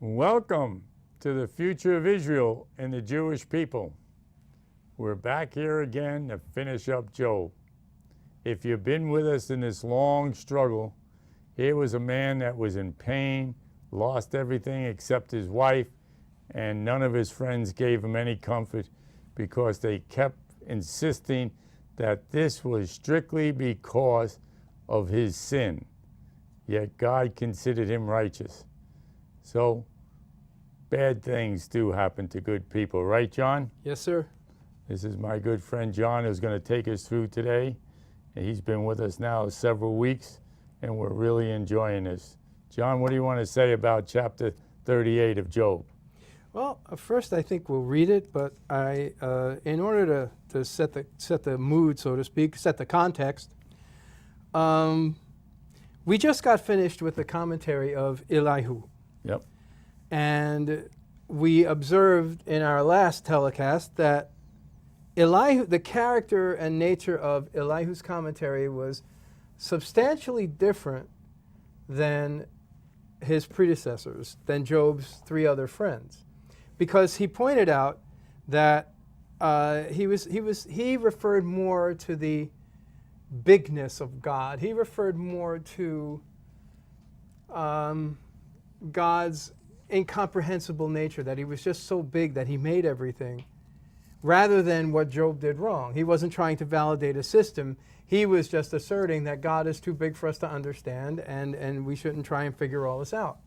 Welcome to the future of Israel and the Jewish people. We're back here again to finish up Job. If you've been with us in this long struggle, here was a man that was in pain, lost everything except his wife, and none of his friends gave him any comfort because they kept insisting that this was strictly because of his sin. Yet God considered him righteous. So, bad things do happen to good people, right, John? Yes, sir. This is my good friend John who's going to take us through today. And he's been with us now several weeks, and we're really enjoying this. John, what do you want to say about chapter 38 of Job? Well, first I think we'll read it, but in order to set the mood, so to speak, set the context, we just got finished with the commentary of Elihu. Yep. And we observed in our last telecast that Elihu, the character and nature of Elihu's commentary was substantially different than his predecessors, than Job's three other friends, because he pointed out that he referred more to the bigness of God. He referred more to God's incomprehensible nature, that he was just so big that he made everything, rather than what Job did wrong. He wasn't trying to validate a system. He was just asserting that God is too big for us to understand, and we shouldn't try and figure all this out.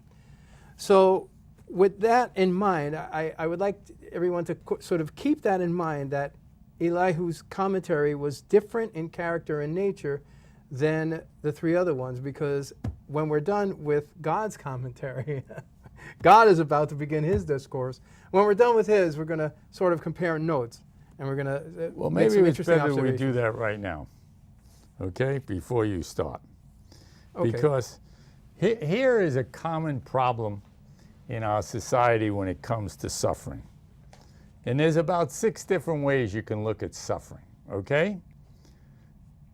So with that in mind, I would like everyone to sort of keep that in mind, that Elihu's commentary was different in character and nature than the three other ones, because when we're done with God's commentary, God is about to begin his discourse. When we're done with his, we're going to sort of compare notes, and we're going to well, maybe it's better we do that right now, okay, before you start. Okay. Because here is a common problem in our society when it comes to suffering. And there's about 6 different ways you can look at suffering, okay?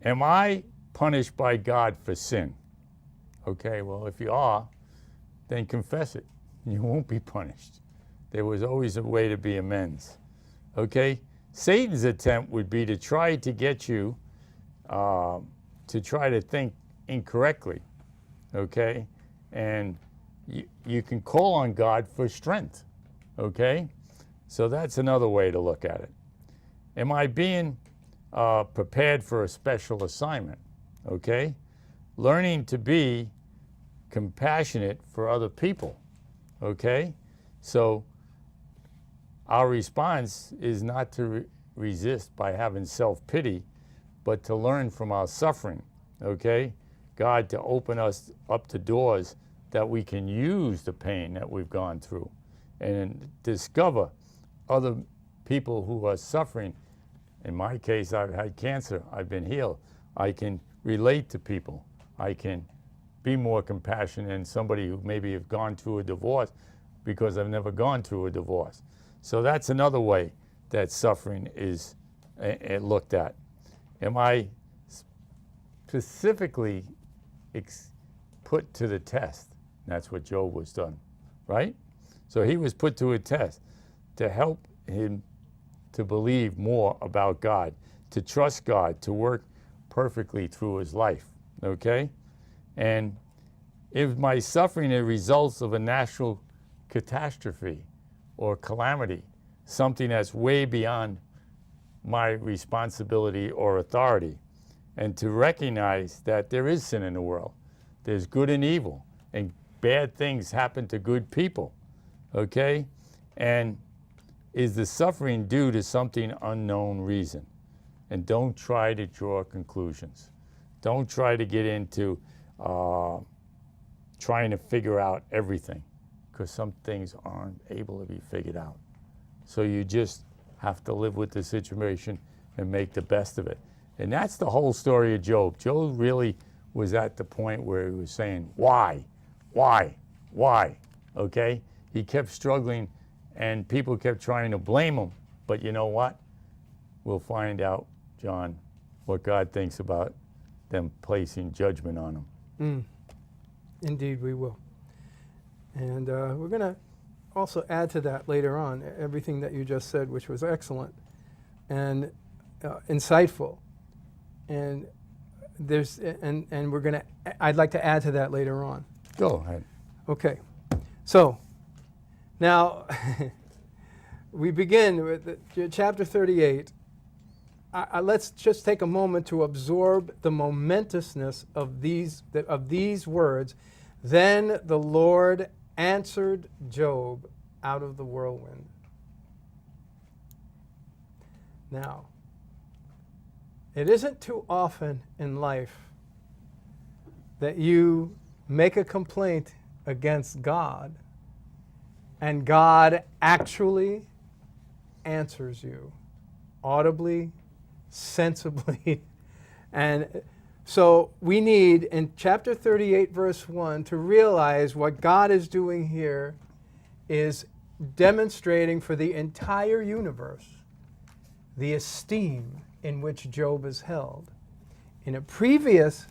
Am I punished by God for sin? Okay, well, if you are, then confess it. You won't be punished. There was always a way to be amends, okay? Satan's attempt would be to try to get you to try to think incorrectly, okay? And you can call on God for strength, okay? So that's another way to look at it. Am I being prepared for a special assignment? Okay? Learning to be compassionate for other people. Okay? So our response is not to resist by having self-pity, but to learn from our suffering. Okay? God to open us up to doors that we can use the pain that we've gone through and discover other people who are suffering. In my case, I've had cancer. I've been healed. I can relate to people. I can be more compassionate than somebody who maybe have gone through a divorce, because I've never gone through a divorce. So that's another way that suffering is looked at. Am I specifically put to the test? That's what Job was done, right? So he was put to a test to help him to believe more about God, to trust God, to work perfectly through his life, okay? And if my suffering is results of a natural catastrophe or calamity, something that's way beyond my responsibility or authority, and to recognize that there is sin in the world, there's good and evil, and bad things happen to good people, okay? And is the suffering due to something unknown reason? And don't try to draw conclusions. Don't try to get into trying to figure out everything, because some things aren't able to be figured out. So you just have to live with the situation and make the best of it. And that's the whole story of Job. Job really was at the point where he was saying, why, okay? He kept struggling, and people kept trying to blame him. But you know what? We'll find out, John, what God thinks about them placing judgment on him. Indeed, we will. And we're going to also add to that later on, everything that you just said, which was excellent and insightful. And we're going to, I'd like to add to that later on. Go ahead. Okay. So now we begin with chapter 38. Let's just take a moment to absorb the momentousness of these words. Then the Lord answered Job out of the whirlwind. Now, it isn't too often in life that you make a complaint against God and God actually answers you audibly, sensibly. And so we need, in chapter 38, verse 1, to realize what God is doing here is demonstrating for the entire universe the esteem in which Job is held. In a previous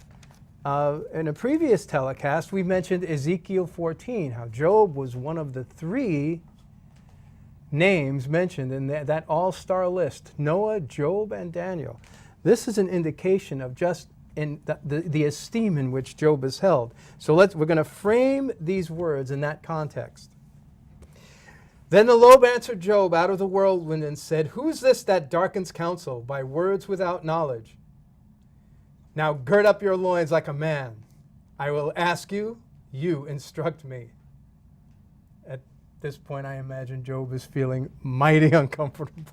telecast, we mentioned Ezekiel 14, how Job was one of the 3 names mentioned in that all-star list: Noah, Job, and Daniel. This is an indication of just in the esteem in which Job is held. So we're going to frame these words in that context. Then the Lord answered Job out of the whirlwind and said, "Who is this that darkens counsel by words without knowledge? Now gird up your loins like a man. I will ask you, you instruct me." At this point, I imagine Job is feeling mighty uncomfortable.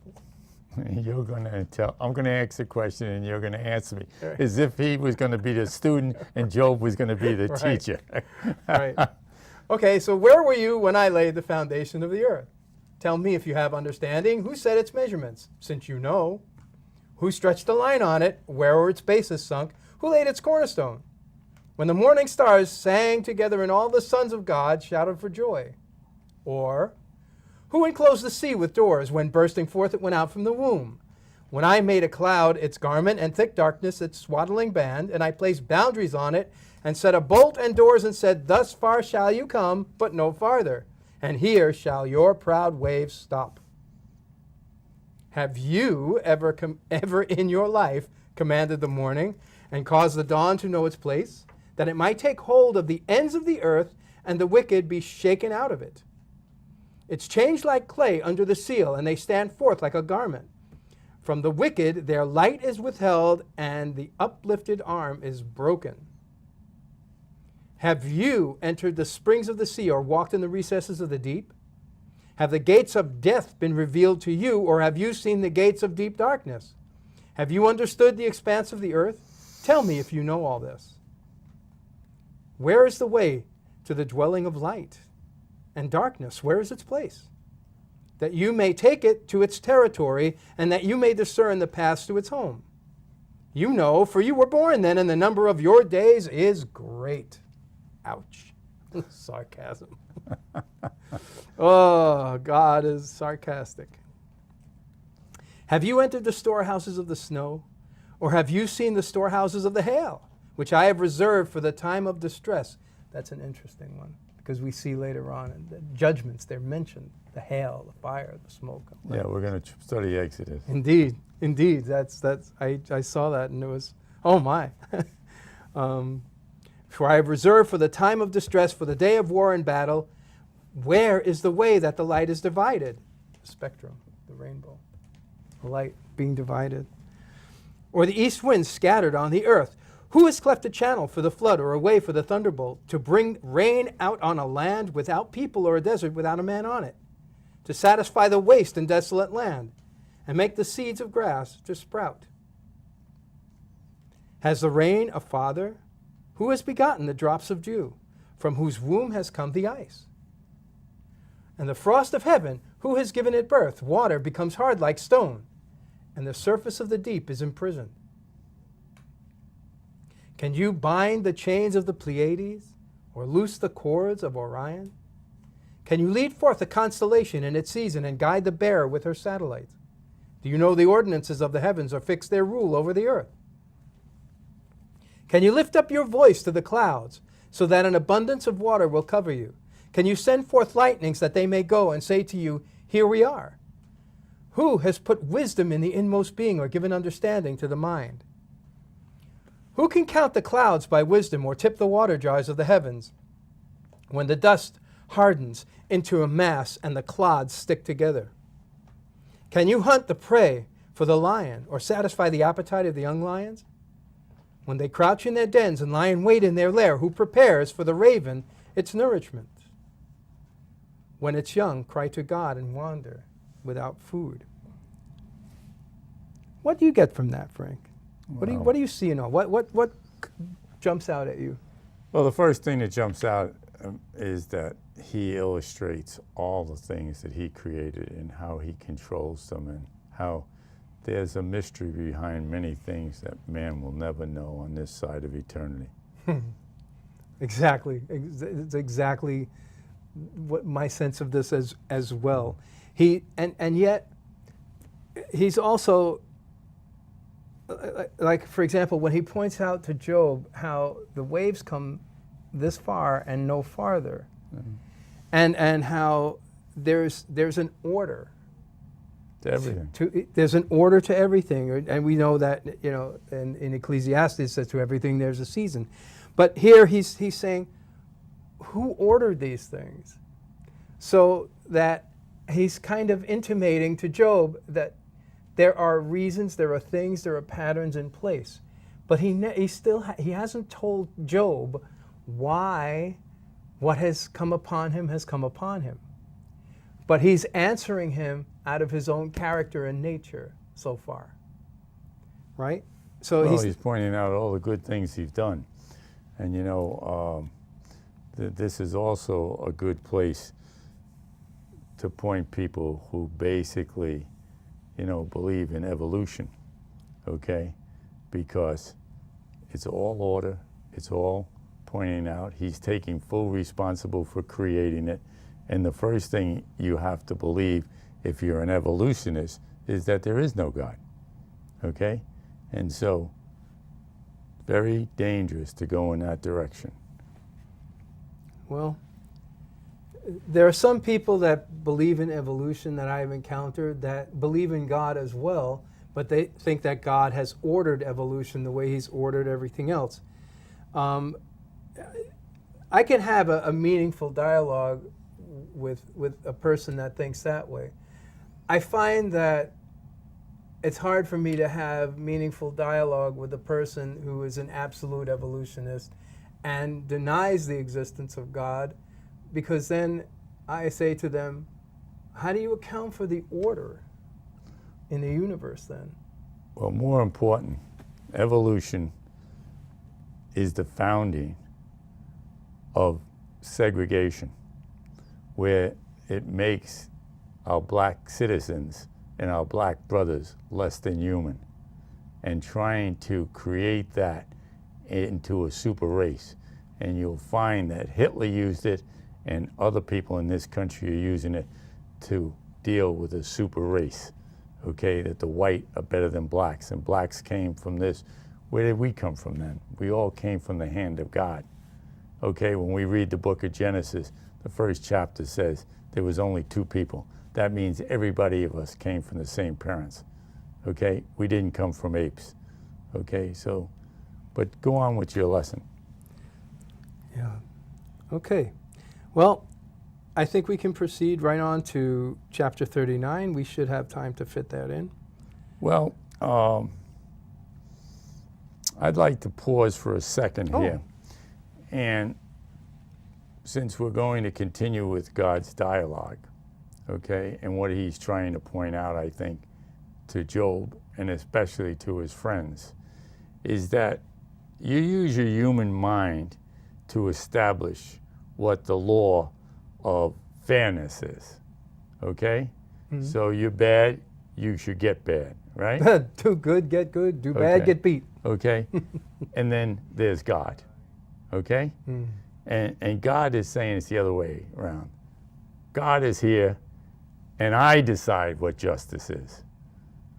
You're going to tell, I'm going to ask a question and you're going to answer me. Right. As if he was going to be the student and Job was going to be the Right. teacher. Right. Okay, so where were you when I laid the foundation of the earth? Tell me if you have understanding. Who set its measurements? Since you know. Who stretched a line on it? Where were its bases sunk? Who laid its cornerstone? When the morning stars sang together and all the sons of God shouted for joy? Or, who enclosed the sea with doors when bursting forth it went out from the womb? When I made a cloud its garment and thick darkness its swaddling band, and I placed boundaries on it and set a bolt and doors and said, thus far shall you come, but no farther, and here shall your proud waves stop. Have you ever in your life commanded the morning and caused the dawn to know its place, that it might take hold of the ends of the earth and the wicked be shaken out of it? It's changed like clay under the seal, and they stand forth like a garment. From the wicked their light is withheld, and the uplifted arm is broken. Have you entered the springs of the sea or walked in the recesses of the deep? Have the gates of death been revealed to you, or have you seen the gates of deep darkness? Have you understood the expanse of the earth? Tell me if you know all this. Where is the way to the dwelling of light? And darkness, where is its place? That you may take it to its territory, and that you may discern the paths to its home. You know, for you were born then, and the number of your days is great. Ouch. Sarcasm. Oh, God is sarcastic. Have you entered the storehouses of the snow? Or have you seen the storehouses of the hail, which I have reserved for the time of distress? That's an interesting one, because we see later on in the judgments, they're mentioned. The hail, the fire, the smoke. Yeah, we're going to study Exodus. Indeed. I saw that and it was, oh my. For I have reserved for the time of distress, for the day of war and battle. Where is the way that the light is divided? The spectrum, the rainbow, the light being divided. Or the east wind scattered on the earth. Who has cleft a channel for the flood, or a way for the thunderbolt, to bring rain out on a land without people, or a desert without a man on it, to satisfy the waste and desolate land, and make the seeds of grass to sprout? Has the rain a father? Who has begotten the drops of dew, from whose womb has come the ice? And the frost of heaven, who has given it birth? Water becomes hard like stone, and the surface of the deep is imprisoned. Can you bind the chains of the Pleiades, or loose the cords of Orion? Can you lead forth a constellation in its season and guide the bearer with her satellites? Do you know the ordinances of the heavens, or fix their rule over the earth? Can you lift up your voice to the clouds, so that an abundance of water will cover you? Can you send forth lightnings that they may go and say to you, here we are? Who has put wisdom in the inmost being or given understanding to the mind? Who can count the clouds by wisdom or tip the water jars of the heavens? When the dust hardens into a mass and the clods stick together. Can you hunt the prey for the lion or satisfy the appetite of the young lions? When they crouch in their dens and lie in wait in their lair, who prepares for the raven its nourishment? When it's young, cry to God and wander without food. What do you get from that, Frank? What do you see in all? What jumps out at you? Well, the first thing that jumps out is that he illustrates all the things that he created and how he controls them, and how there's a mystery behind many things that man will never know on this side of eternity. Exactly. It's exactly what my sense of this as well. And yet he's also, like, for example, when he points out to Job how the waves come this far and no farther, and how there's an order to everything. There's an order to everything, and we know that, you know, in Ecclesiastes it says to everything there's a season. But here he's saying, who ordered these things? So that he's kind of intimating to Job that there are reasons, there are things, there are patterns in place. But he hasn't told Job why what has come upon him has come upon him. But he's answering him out of his own character and nature so far. Right? So he's pointing out all the good things he's done. And you know, this is also a good place to point people who basically, you know, believe in evolution, okay? Because it's all order, it's all pointing out. He's taking full responsibility for creating it. And the first thing you have to believe, if you're an evolutionist, is that there is no God, okay? And so, very dangerous to go in that direction. Well, there are some people that believe in evolution that I've encountered that believe in God as well, but they think that God has ordered evolution the way he's ordered everything else. I can have a meaningful dialogue with a person that thinks that way. I find that it's hard for me to have meaningful dialogue with a person who is an absolute evolutionist and denies the existence of God, because then I say to them, how do you account for the order in the universe then? Well, more important, evolution is the founding of segregation, where it makes our black citizens and our black brothers less than human, and trying to create that into a super race. And you'll find that Hitler used it, and other people in this country are using it to deal with a super race, okay, that the white are better than blacks, and blacks came from this. Where did we come from then? We all came from the hand of God. Okay, when we read the book of Genesis, the first chapter says there was only two people. That means everybody of us came from the same parents. Okay, we didn't come from apes. Okay, so, but go on with your lesson. Yeah. Okay. Well, I think we can proceed right on to chapter 39. We should have time to fit that in. Well, I'd like to pause for a second here. And since we're going to continue with God's dialogue, okay, and what he's trying to point out, I think, to Job, and especially to his friends, is that you use your human mind to establish what the law of fairness is, okay? Mm-hmm. So you're bad, you should get bad, right? Do good, get good. Do bad, get beat. Okay. And then there's God, okay? Mm. And God is saying it's the other way around. God is here, and I decide what justice is,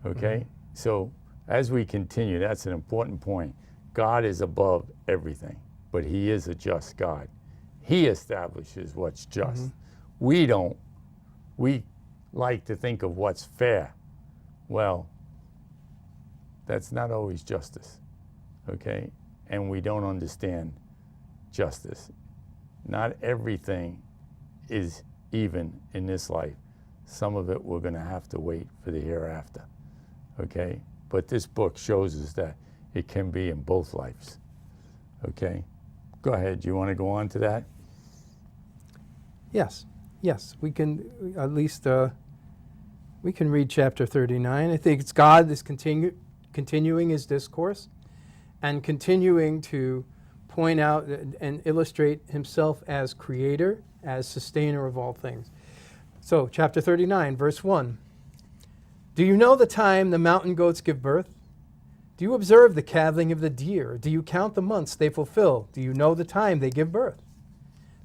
okay? Mm. So as we continue, that's an important point. God is above everything, but he is a just God. He establishes what's just. We don't. We like to think of what's fair. Well, that's not always justice, okay? And we don't understand justice. Not everything is even in this life. Some of it we're going to have to wait for the hereafter, okay? But this book shows us that it can be in both lives, okay? Go ahead. Do you want to go on to that? Yes. Yes. We can at least we can read chapter 39. I think it's God is continuing his discourse and continuing to point out and illustrate himself as creator, as sustainer of all things. So, chapter 39, verse 1. Do you know the time the mountain goats give birth? Do you observe the calving of the deer? Do you count the months they fulfill? Do you know the time they give birth?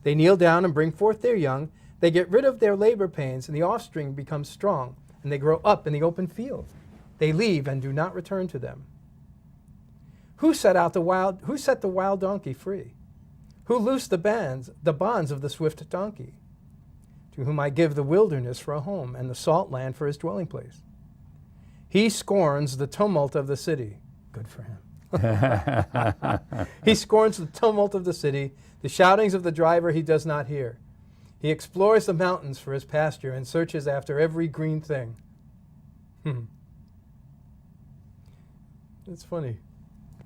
They kneel down and bring forth their young. They get rid of their labor pains, and the offspring becomes strong, and they grow up in the open field. They leave and do not return to them. Who set the wild donkey free? Who loosed the bonds of the swift donkey? To whom I give the wilderness for a home and the salt land for his dwelling place. He scorns the tumult of the city. Good for him. He scorns the tumult of the city. The shoutings of the driver he does not hear. He explores the mountains for his pasture and searches after every green thing. It's funny.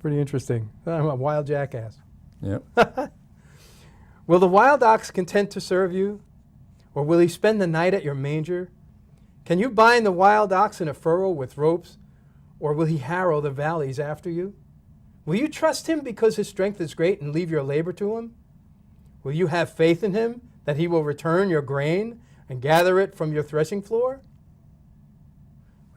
Pretty interesting. I'm a wild jackass. Yep. Will the wild ox content to serve you? Or will he spend the night at your manger? Can you bind the wild ox in a furrow with ropes? Or will he harrow the valleys after you? Will you trust him because his strength is great and leave your labor to him? Will you have faith in him that he will return your grain and gather it from your threshing floor?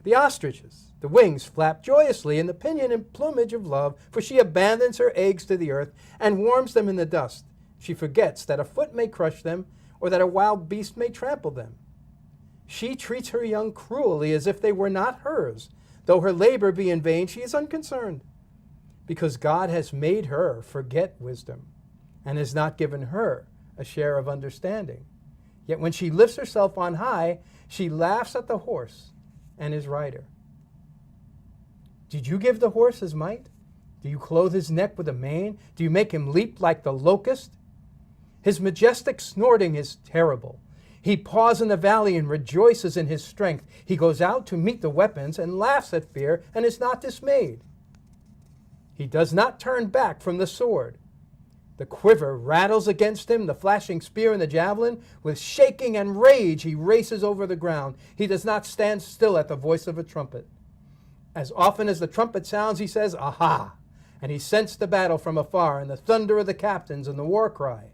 The ostriches, the wings flap joyously in the pinion and plumage of love, for she abandons her eggs to the earth and warms them in the dust. She forgets that a foot may crush them, or that a wild beast may trample them. She treats her young cruelly as if they were not hers. Though her labor be in vain, she is unconcerned, because God has made her forget wisdom and has not given her a share of understanding. Yet when she lifts herself on high, she laughs at the horse and his rider. Did you give the horse his might? Do you clothe his neck with a mane? Do you make him leap like the locust? His majestic snorting is terrible. He paws in the valley and rejoices in his strength. He goes out to meet the weapons and laughs at fear and is not dismayed. He does not turn back from the sword. The quiver rattles against him, the flashing spear and the javelin. With shaking and rage he races over the ground. He does not stand still at the voice of a trumpet. As often as the trumpet sounds, he says, "Aha!" And he scents the battle from afar and the thunder of the captains and the war cry.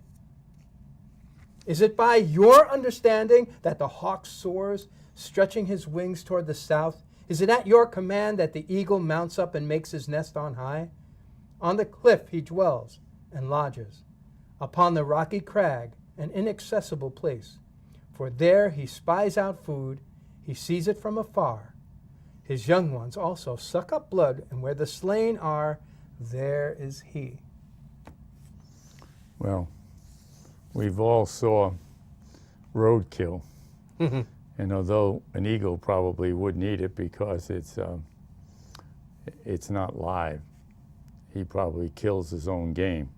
Is it by your understanding that the hawk soars, stretching his wings toward the south? Is it at your command that the eagle mounts up and makes his nest on high? On the cliff he dwells and lodges, upon the rocky crag, an inaccessible place. For there he spies out food, he sees it from afar. His young ones also suck up blood, and where the slain are, there is he. Well, we've all saw roadkill, and although an eagle probably wouldn't eat it because it's not live, he probably kills his own game.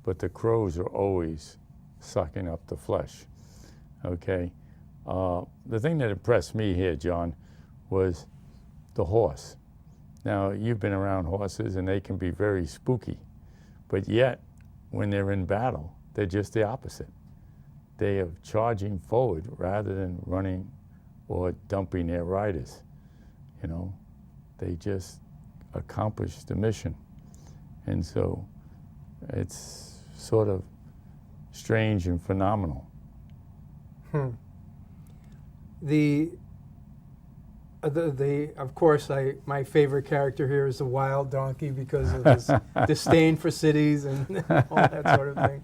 But the crows are always sucking up the flesh. Okay, the thing that impressed me here, John, was the horse. Now, you've been around horses, and they can be very spooky, but yet, when they're in battle, they're just the opposite. They are charging forward rather than running or dumping their riders. You know, they just accomplish the mission. And so it's sort of strange and phenomenal. Of course, my favorite character here is the wild donkey because of his disdain for cities and all that sort of thing.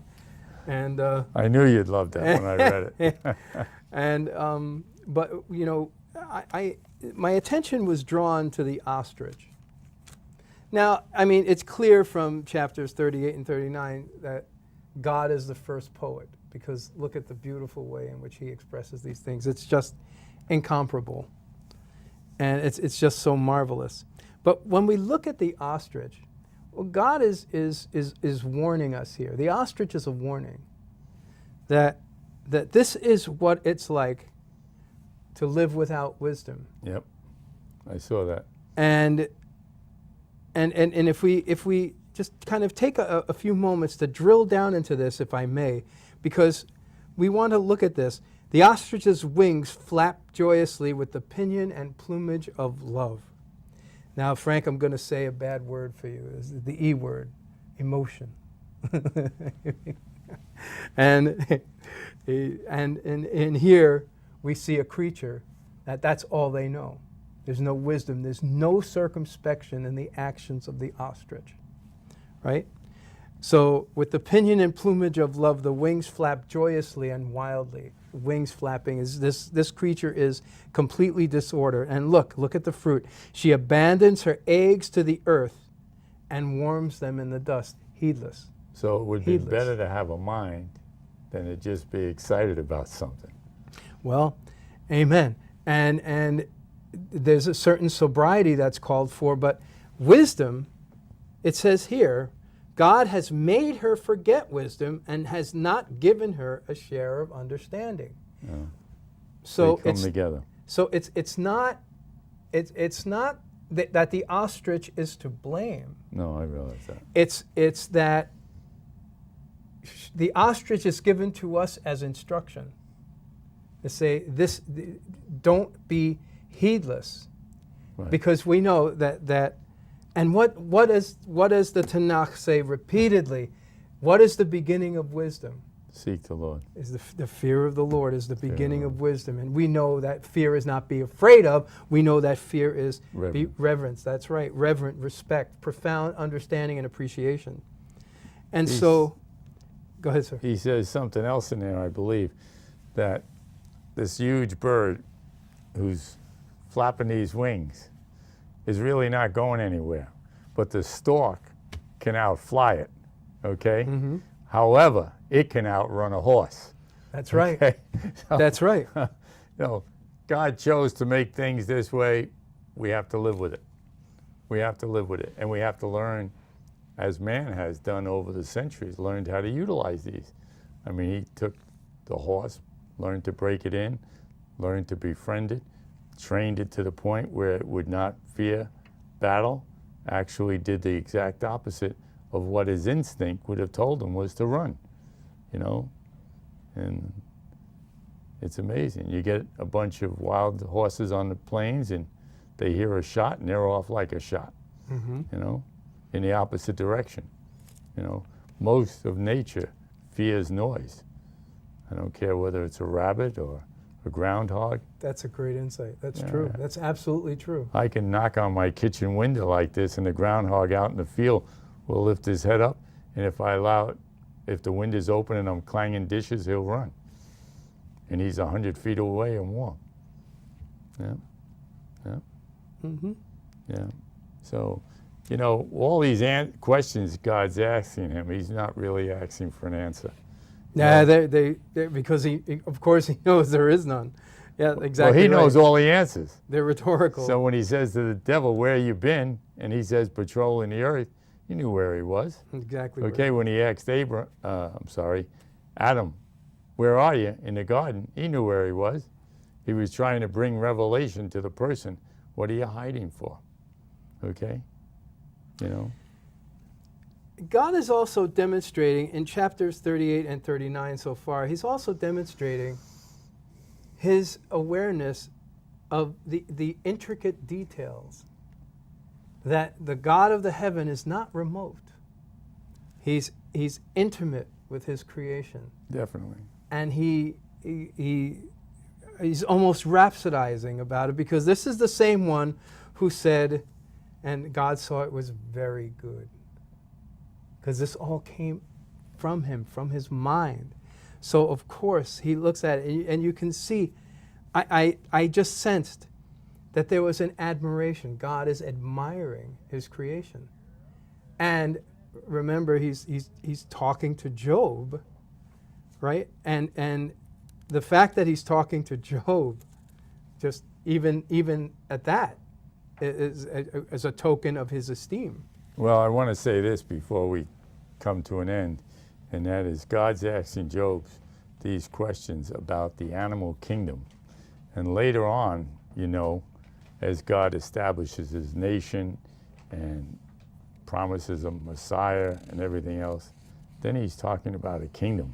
And I knew you'd love that when I read it. And but you know, my attention was drawn to the ostrich. Now, I mean, it's clear from chapters 38 and 39 that God is the first poet. because look at the beautiful way in which he expresses these things. It's just incomparable. And it's just so marvelous. But when we look at the ostrich, well, God is warning us here. The ostrich is a warning that this is what it's like to live without wisdom. Yep, I saw that. And if we just kind of take a few moments to drill down into this, if I may, because we want to look at this. The ostrich's wings flap joyously with the pinion and plumage of love. Now, Frank, I'm going to say a bad word for you. It's the E word, emotion. and here we see a creature that's all they know. There's no wisdom. There's no circumspection in the actions of the ostrich, right? So with the pinion and plumage of love, the wings flap joyously and wildly. Wings flapping is this creature is completely disordered. And look at the fruit. She abandons her eggs to the earth and warms them in the dust, heedless. So it would be better to have a mind than to just be excited about something. Well, amen. And there's a certain sobriety that's called for, but wisdom, it says here, God has made her forget wisdom and has not given her a share of understanding. Yeah. So they come together. So it's not that the ostrich is to blame. No, I realize that. It's that the ostrich is given to us as instruction. To say this, don't be heedless, Right. because we know that. And what does the Tanakh say repeatedly? What is the beginning of wisdom? Seek the Lord. Is the fear of the Lord is the beginning of wisdom. And we know that fear is not be afraid of. We know that fear is reverence. That's right. Reverent, respect, profound understanding and appreciation. And so, go ahead, sir. He says something else in there, I believe, that this huge bird who's flapping these wings is really not going anywhere. But the stork can outfly it, okay? Mm-hmm. However, it can outrun a horse. That's right. Okay? So, That's right. You know, God chose to make things this way. We have to live with it. We have to live with it. And we have to learn, as man has done over the centuries, learned how to utilize these. I mean, he took the horse, learned to break it in, learned to befriend it, trained it to the point where it would not fear battle, actually did the exact opposite of what his instinct would have told him was to run, you know? And it's amazing. You get a bunch of wild horses on the plains and they hear a shot and they're off like a shot, Mm-hmm. you know, in the opposite direction. You know, most of nature fears noise. I don't care whether it's a rabbit or a groundhog. That's a great insight. That's Yeah, true. yeah. That's absolutely true. I can knock on my kitchen window like this and the groundhog out in the field will lift his head up, and if the window's open and I'm clanging dishes, he'll run. And he's 100 feet away and more. Yeah, yeah, Mm-hmm. yeah. So, you know, all these questions God's asking him, he's not really asking for an answer. Yeah, they because he of course he knows there is none. Yeah, exactly. Well, he knows right. all the answers. They're rhetorical. So when he says to the devil, "Where you been?" and he says, "Patrolling the earth," he knew where he was. Exactly. Okay, when he asked Adam, "Where are you?" in the garden, he knew where he was. He was trying to bring revelation to the person. What are you hiding for? Okay, you know. God is also demonstrating in chapters 38 and 39 so far, he's also demonstrating his awareness of the intricate details, that the God of the heaven is not remote. He's intimate with his creation. Definitely. And he's almost rhapsodizing about it, because this is the same one who said, and God saw it was very good. Because this all came from him, from his mind. So of course he looks at it, and you can see, I just sensed that there was an admiration. God is admiring his creation. And remember, he's talking to Job right? And the fact that he's talking to Job, just even at that, is a token of his esteem. Well, I want to say this before we come to an end, and that is God's asking Job these questions about the animal kingdom. And later on, you know, as God establishes his nation and promises a Messiah and everything else, then he's talking about a kingdom.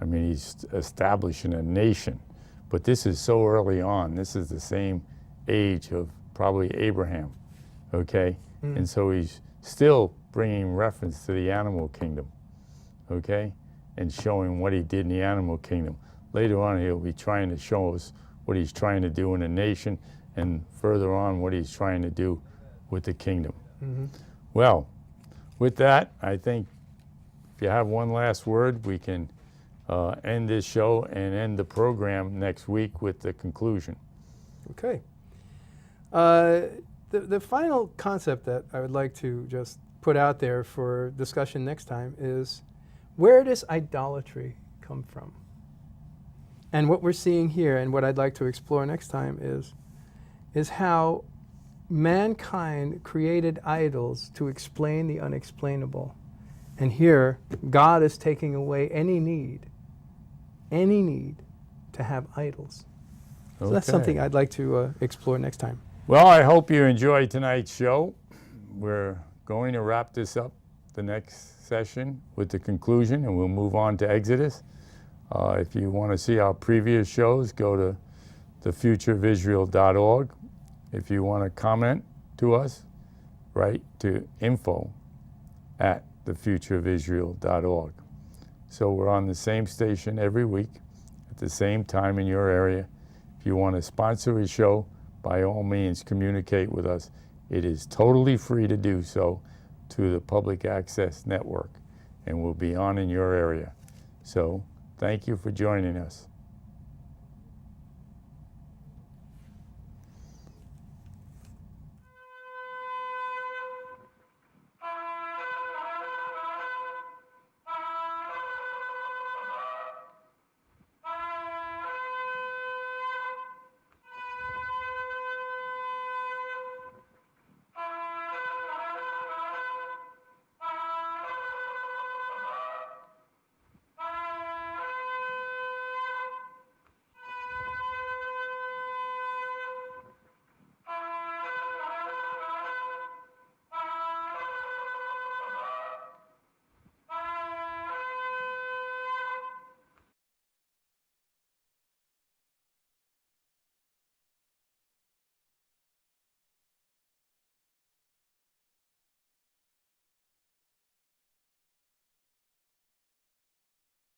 I mean, he's establishing a nation. But this is so early on. This is the same age of probably Abraham, okay? And so he's still bringing reference to the animal kingdom, okay? And showing what he did in the animal kingdom. Later on, he'll be trying to show us what he's trying to do in a nation, and further on, what he's trying to do with the kingdom. Well, with that, I think if you have one last word, we can end this show and end the program next week with the conclusion. Okay. The final concept that I would like to just put out there for discussion next time is, where does idolatry come from? And what we're seeing here, and what I'd like to explore next time, is how mankind created idols to explain the unexplainable. And here, God is taking away any need to have idols. So that's something I'd like to explore next time. Well, I hope you enjoyed tonight's show. We're going to wrap this up the next session with the conclusion, and we'll move on to Exodus. If you want to see our previous shows, go to thefutureofisrael.org. If you want to comment to us, write to info@thefutureofisrael.org. So we're on the same station every week at the same time in your area. If you want to sponsor a show, by all means, communicate with us. It is totally free to do so to the Public Access Network, and we'll be on in your area. So thank you for joining us.